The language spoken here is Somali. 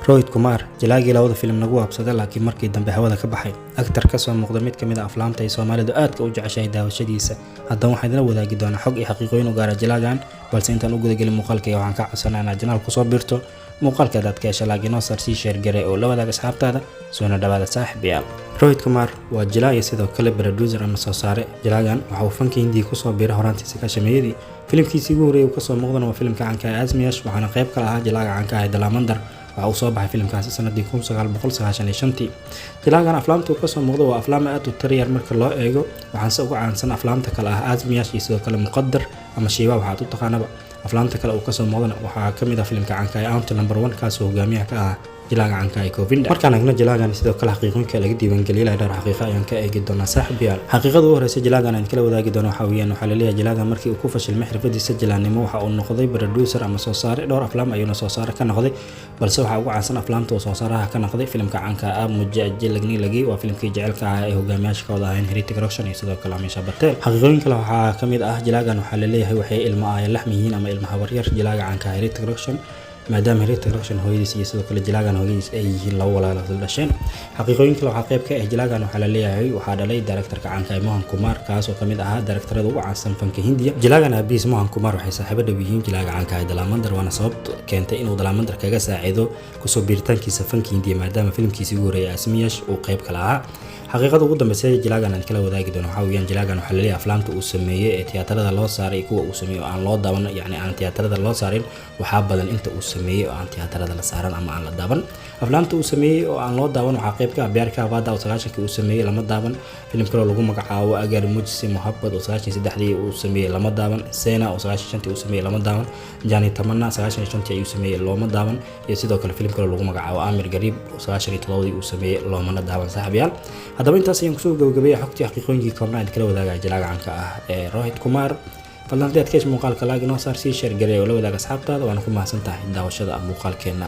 روهيت كومار جلاagii labada filim nagu habsaday laakiin markii dambe hawada ka baxay actor ka soo muuqda mid kamid ah aflaamta ay Soomaalidu aadka u jeceshahay daawashadiisa haddana waxaan idin wadaagi doonaa xog iyo xaqiiqooyin u gaar ah jalaagan balse intaan u gudagelin muuqaalkayga waxaan ka codsanaynaa channel ku soo biirto muuqaalka dadka ee laakiin oo sii share garay oo la wadaaga asxaabtaada soo dhawaada saaxiibayaal روهيت كومار waa jilaa sidoo kale producer ama soo saare jalaagan waxa uu fanka Hindi ku soo biiray horaantiisa ka shameeyay filimkiisii ugu horeeyay ka soo muuqdana waa filimka caanka ah Azmiyash waxaana qayb ka ahaa jalaaga caanka ah Dalamandar waxa uu soo baxay filimkaasi sanadii 1995 jalaagan aflaamta uu ka soo muuqdo waa aflaam aad u tariyar marka loo eego waxaan se ugu caansan aflaamta kale ah Azmiyash iyo sidoo kale Muqaddar ama Shiiba waxa uu taqaanaba aflaamta kale uu ka soo muuqdana waxa kamid ah filimka caanka ah Aunt number 1 kaas oo hogaamiyaha ka ah jilaaga caanka ah Govinda markaan agna jalaagan sidoo kale xaqiiqooyinka laga diiwaan galiyay dhar xaqiiqo ayaan ka eegi doonaa saaxiibayaal xaqiiqada ugu horeysa jalaagan aan kala wadaagi doono waxa weeyaan waxa la leeyahay jalaagan markii uu ku fashilmay xirfadiisa jalaanimo waxa uu noqday producer ama soo saare dhowr aflaam ayuu soo saare ka noqday balse waxa ugu caansan aflaamta oo soo saaraha ka noqday filimka caanka ah Mujajilagni lagi waa filimkii jaceelka ah ee hogaamiyaasha ka wada ahayn Heritage Roshan iyo sidoo kale Amisha Patel xaqiiqooyin kale waxa kamid ah jalaagan waxa la leeyahay waxay ilmo ay laxmihiin ama ilmaha waryar jalaaga caanka ah Heritage Roshan maadaama Heritage Roshan hooyadiis iyo sidoo kale jalaagan hooyadiis ay yihiin laba walaalo isla dhasheen xaqiiqooyin kale waxa qayb ka ah jalaagan waxa la leeyahay waxa dhalay director-ka caanka ah Mohan Kumar kaas oo kamid ah directorada ugu caansan fanka Hindiya jalaagan aabis Mohan Kumar waxay saaxiibo dhow yihiin jalaaga caanka ah Dalamandar waana sababta keentay inuu Dalamandar kaga saacido ku soo biiritaankiisa fanka Hindiya maadaama filimkiisii ugu horeeyay Azmiyash uu qayb ka lahaa xaqiiqada ugu dambeysay jalaagan aan kala wadaagi doono waxa weeyaan jalaagan waxa la leeyahay aflaamta uu sameeyay ee tiyaatarada loo saaray kuwa uu sameeyo aan loo daawan yani aan tiyaatarada loo saarin waxa badan inta uu sameeyay oo aan tiyaatarada la saaran ama aan la daawan aflaamta uu sameeyay oo aan loo daawan waxa qayb ka ah Beerka Avada oo 9 uu sameeyay lama daawan filim kale oo lagu magacaabo Agar Mujhse Mohabbat oo 93 uu sameeyay lama daawan Sena oo 95 uu sameeyay lama daawan Jani Tamanna 95 uu sameeyay lama daawan iyo sidoo kale filim kale oo lagu magacaabo Amir Garib oo 97 uu sameeyay lama daawan saaxiibayaal haddaba intaas ayaan kusoo gabagabay xogtii xaqiiqooyinkii koobnaa kala wadaaga jalaaga caanka ah ee Rohit Kumar fadlan dadka muuqaalka laag inoo saar si share gareeyo la wadaaga asxaabtaada waana ku mahadsantahay daawashada muuqaalkeena